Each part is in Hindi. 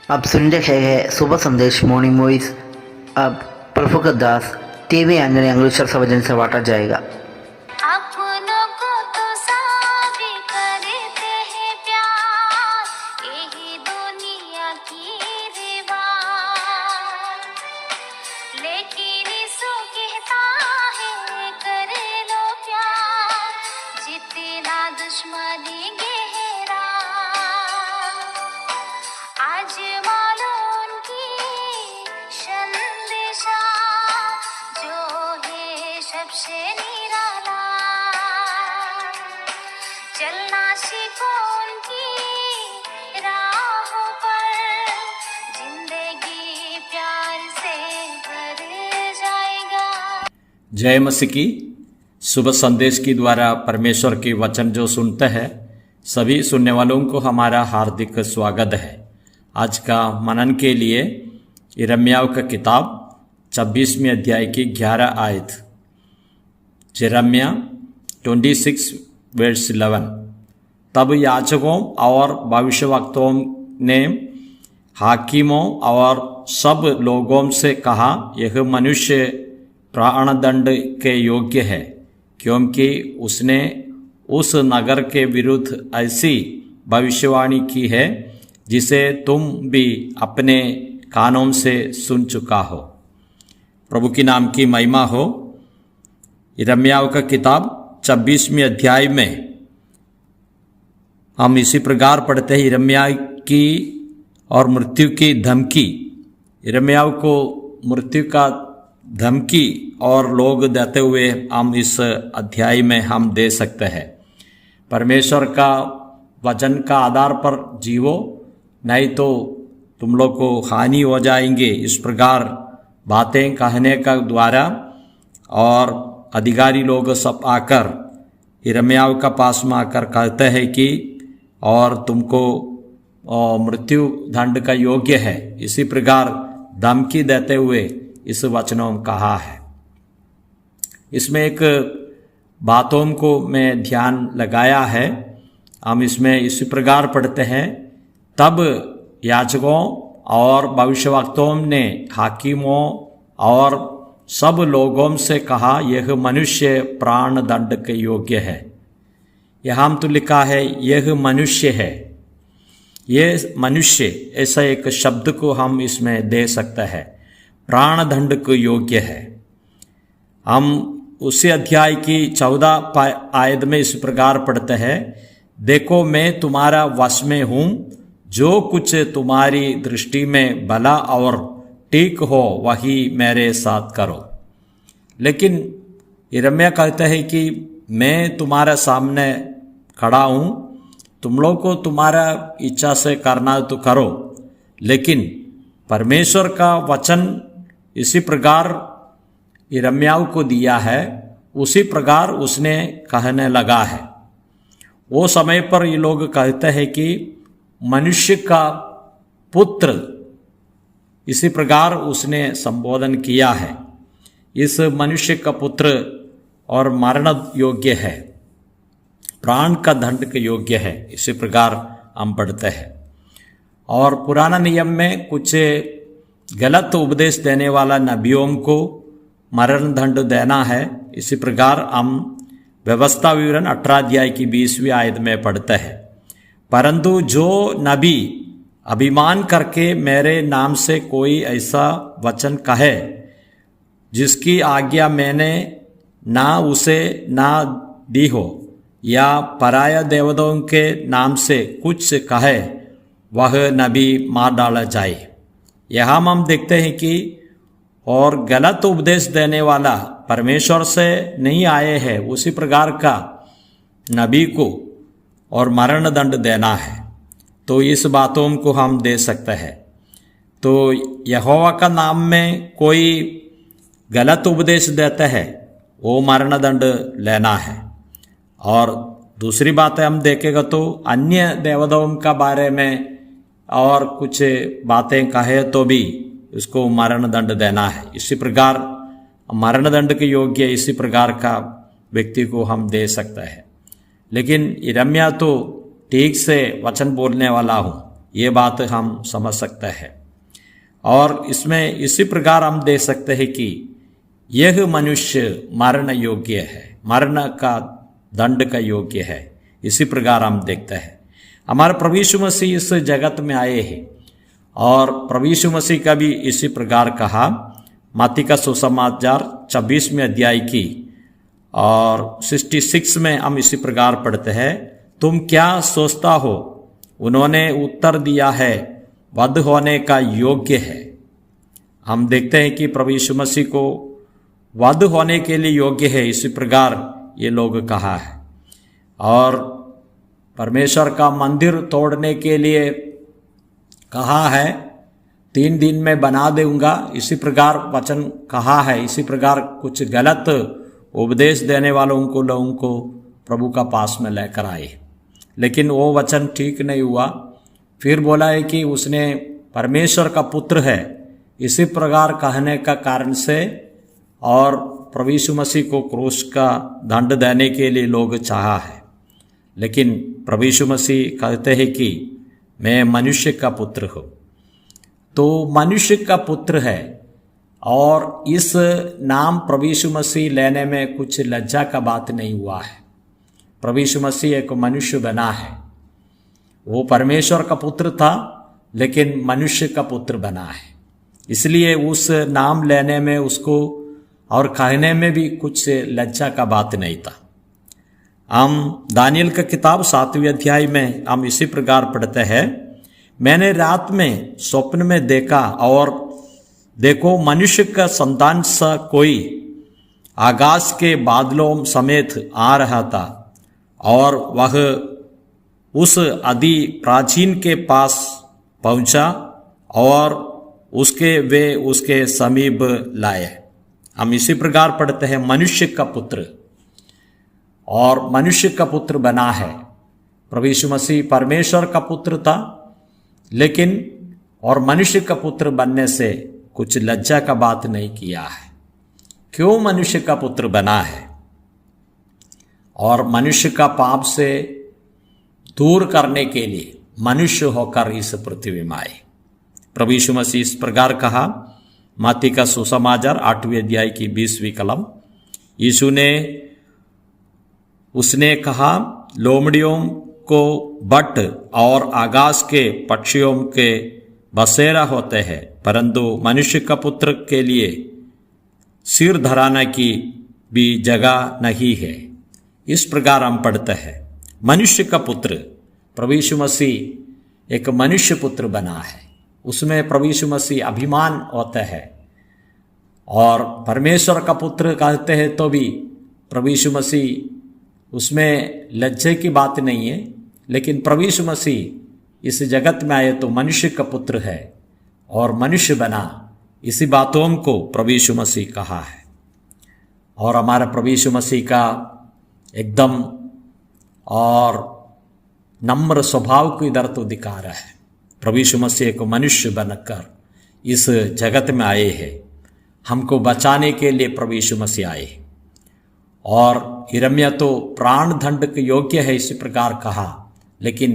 आप सुन रहे हैं सुबह संदेश मॉर्निंग वॉइस। अब प्रभु दास टीवी आंजने अंग्लेश्वर सभजन से बांटा जाएगा। अपनों को तो सभी करते हैं प्यार, यही दुनिया की रिवाज। लेकिन यीशु कहता है कर लो प्यार, जितना दुश्मनी गहरा। आज मालूम उनकी संदेशा जो है सबसे निराला। चलना सीखो उनकी राहों पर, जिंदगी प्यार से भर जाएगा। जय मसीह की। सुबह संदेश के द्वारा परमेश्वर के वचन जो सुनते हैं सभी सुनने वालों को हमारा हार्दिक स्वागत है। आज का मनन के लिए यिर्मयाह का किताब 26वें अध्याय की 11 आयत। यिर्मयाह 26 वर्स 11। तब याजकों और भविष्यवक्ताओं ने हाकिमों और सब लोगों से कहा, यह मनुष्य प्राणदंड के योग्य है, क्योंकि उसने उस नगर के विरुद्ध ऐसी भविष्यवाणी की है जिसे तुम भी अपने कानों से सुन चुका हो। प्रभु की नाम की महिमा हो। यिर्मयाह का किताब 26वें अध्याय में हम इसी प्रकार पढ़ते हैं, यिर्मयाह की और मृत्यु की धमकी। यिर्मयाह को मृत्यु का धमकी और लोग देते हुए हम इस अध्याय में हम दे सकते हैं। परमेश्वर का वचन का आधार पर जीवो, नहीं तो तुम लोग को हानि हो जाएंगे। इस प्रकार बातें कहने का द्वारा और अधिकारी लोग सब आकर यिर्मयाह का पास में आकर कहते हैं कि और तुमको मृत्यु दंड का योग्य है। इसी प्रकार धमकी देते हुए इस वचनों में कहा है। इसमें एक बातों को मैं ध्यान लगाया है। हम इसमें इसी प्रकार पढ़ते हैं, तब याजकों और भविष्यवक्ताओं ने हाकिमों और सब लोगों से कहा, यह मनुष्य प्राण दंड के योग्य है। यहाँ तो लिखा है यह मनुष्य है। यह मनुष्य ऐसा एक शब्द को हम इसमें दे सकते हैं, प्राण दंड के योग्य है। हम उसी अध्याय की 14 आयत में इस प्रकार पढ़ते हैं, देखो मैं तुम्हारा वश में हूँ, जो कुछ तुम्हारी दृष्टि में भला और ठीक हो वही मेरे साथ करो। लेकिन यिर्मयाह कहते हैं कि मैं तुम्हारे सामने खड़ा हूँ, तुम लोग को तुम्हारा इच्छा से करना तो करो। लेकिन परमेश्वर का वचन इसी प्रकार यिर्मयाह को दिया है, उसी प्रकार उसने कहने लगा है। वो समय पर ये लोग कहते हैं कि मनुष्य का पुत्र, इसी प्रकार उसने संबोधन किया है। इस मनुष्य का पुत्र और मरण योग्य है, प्राण का दंड के योग्य है। इसी प्रकार हम पढ़ते हैं। और पुराना नियम में कुछ गलत उपदेश देने वाला नबियों को मरण दंड देना है। इसी प्रकार हम व्यवस्था विवरण 18 अध्याय की 20वीं आयत में पढ़ते हैं, परंतु जो नबी अभिमान करके मेरे नाम से कोई ऐसा वचन कहे जिसकी आज्ञा मैंने ना उसे ना दी हो, या पराया देवताओं के नाम से कुछ कहे, वह नबी मार डाला जाए। यहाँ हम देखते हैं कि और गलत उपदेश देने वाला परमेश्वर से नहीं आए हैं, उसी प्रकार का नबी को और मरण दंड देना है। तो इस बातों को हम दे सकते हैं। तो यहोवा का नाम में कोई गलत उपदेश देता है, वो मरण दंड लेना है। और दूसरी बात हम देखेगा तो अन्य देवताओं का बारे में और कुछ बातें कहे तो भी उसको मरण दंड देना है। इसी प्रकार मरण दंड के योग्य इसी प्रकार का व्यक्ति को हम दे सकते हैं। लेकिन यिर्मयाह तो ठीक से वचन बोलने वाला हूँ, ये बात हम समझ सकते हैं। और इसमें इसी प्रकार हम देख सकते हैं कि यह मनुष्य मरण योग्य है, मरण का दंड का योग्य है। इसी प्रकार हम देखते हैं हमारे प्रभु यीशु मसीह इस जगत में आए हैं और प्रभु यीशु मसीह का भी इसी प्रकार कहा। मत्ती का सुसमाचार 26वें अध्याय की और 66 में हम इसी प्रकार पढ़ते हैं, तुम क्या सोचता हो? उन्होंने उत्तर दिया है, वध होने का योग्य है। हम देखते हैं कि प्रभु यीशु मसीह को वध होने के लिए योग्य है, इसी प्रकार ये लोग कहा है। और परमेश्वर का मंदिर तोड़ने के लिए कहा है, 3 दिन में बना दूंगा, इसी प्रकार वचन कहा है। इसी प्रकार कुछ गलत उपदेश देने वालों को लोगों को प्रभु का पास में लेकर आए, लेकिन वो वचन ठीक नहीं हुआ। फिर बोला है कि उसने परमेश्वर का पुत्र है, इसी प्रकार कहने का कारण से और प्रभु यीशु मसीह को क्रूस का दंड देने के लिए लोग चाहा है। लेकिन प्रभु यीशु मसीह कहते हैं कि मैं मनुष्य का पुत्र हूँ। तो मनुष्य का पुत्र है और इस नाम प्रभु यीशु मसीह लेने में कुछ लज्जा का बात नहीं हुआ है। प्रभु यीशु मसीह एक मनुष्य बना है, वो परमेश्वर का पुत्र था लेकिन मनुष्य का पुत्र बना है, इसलिए उस नाम लेने में उसको और कहने में भी कुछ लज्जा का बात नहीं था। हम दानियल का किताब 7वें अध्याय में हम इसी प्रकार पढ़ते हैं, मैंने रात में स्वप्न में देखा और देखो मनुष्य का संतान सा कोई आकाश के बादलों समेत आ रहा था और वह उस आदि प्राचीन के पास पहुंचा और वे उसके समीप लाए। हम इसी प्रकार पढ़ते हैं, मनुष्य का पुत्र और मनुष्य का पुत्र बना है। प्रभु यीशु मसीह परमेश्वर का पुत्र था, लेकिन और मनुष्य का पुत्र बनने से कुछ लज्जा का बात नहीं किया है। क्यों मनुष्य का पुत्र बना है? और मनुष्य का पाप से दूर करने के लिए मनुष्य होकर इस पृथ्वी में आए। प्रभु यीशु मसीह इस प्रकार कहा, मत्ती का सुसमाचार 8वें अध्याय की 20वीं कलम, यीशु ने उसने कहा, लोमड़ियों को बट और आकाश के पक्षियों के बसेरा होते हैं, परंतु मनुष्य का पुत्र के लिए सिर धराने की भी जगह नहीं है। इस प्रकार हम पढ़ते हैं, मनुष्य का पुत्र प्रभु यीशु मसीह एक मनुष्य पुत्र बना है, उसमें प्रभु यीशु मसीह अभिमान होता है। और परमेश्वर का पुत्र कहते हैं तो भी प्रभु यीशु मसीह उसमें लज्जे की बात नहीं है, लेकिन प्रभु यीशु मसीह इस जगत में आए तो मनुष्य का पुत्र है और मनुष्य बना, इसी बातों को प्रभु यीशु मसीह कहा है। और हमारा प्रभु यीशु मसीह का एकदम और नम्र स्वभाव को इधर तो दिखा रहा है। प्रभु यीशु मसीह को मनुष्य बनकर इस जगत में आए हैं, हमको बचाने के लिए प्रभु यीशु मसीह आए। और यिर्मयाह तो प्राण दंड के योग्य है इसी प्रकार कहा, लेकिन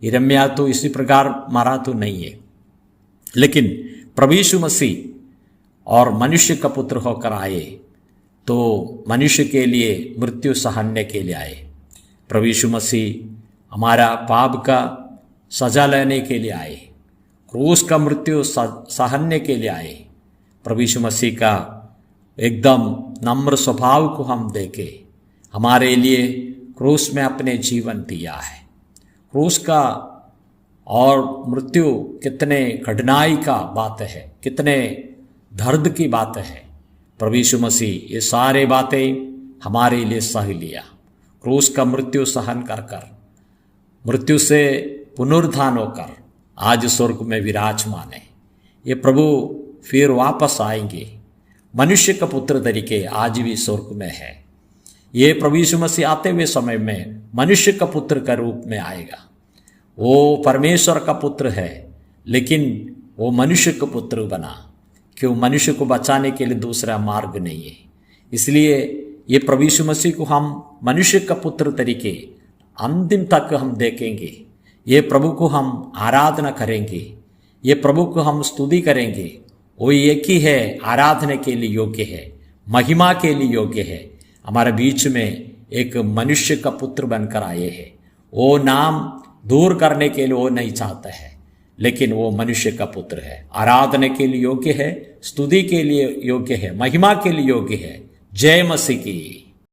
यिर्मयाह तो इसी प्रकार मारा तो नहीं है, लेकिन प्रभु यीशु मसीह और मनुष्य का पुत्र होकर आए तो मनुष्य के लिए मृत्यु सहने के लिए आए। प्रभु यीशु मसीह हमारा पाप का सजा लेने के लिए आए, क्रूस का मृत्यु सहने के लिए आए। प्रभु यीशु मसीह का एकदम नम्र स्वभाव को हम देखें, हमारे लिए क्रूस में अपने जीवन दिया है। क्रूस का और मृत्यु कितने कठिनाई का बात है, कितने दर्द की बात है। प्रभु यीशु मसीह ये सारे बातें हमारे लिए सह लिया, क्रूस का मृत्यु सहन कर कर मृत्यु से पुनरुत्थान होकर आज स्वर्ग में विराजमान है। ये प्रभु फिर वापस आएंगे, मनुष्य का पुत्र तरीके आज भी स्वर्ग में है। ये प्रभु यीशु मसीह आते हुए समय में मनुष्य का पुत्र का रूप में आएगा। वो परमेश्वर का पुत्र है, लेकिन वो मनुष्य का पुत्र बना। क्यों? मनुष्य को बचाने के लिए दूसरा मार्ग नहीं है। इसलिए ये प्रभु यीशु मसीह को हम मनुष्य का पुत्र तरीके अंतिम तक हम देखेंगे। ये प्रभु को हम आराधना करेंगे, ये प्रभु को हम स्तुति करेंगे। वो एक ही है, आराधना के लिए योग्य है, महिमा के लिए योग्य है। हमारे बीच में एक मनुष्य का पुत्र बनकर आए हैं। वो नाम दूर करने के लिए वो नहीं चाहता है, लेकिन वो मनुष्य का पुत्र है, आराधना के लिए योग्य है, स्तुति के लिए योग्य है, महिमा के लिए योग्य है। जय मसीह की।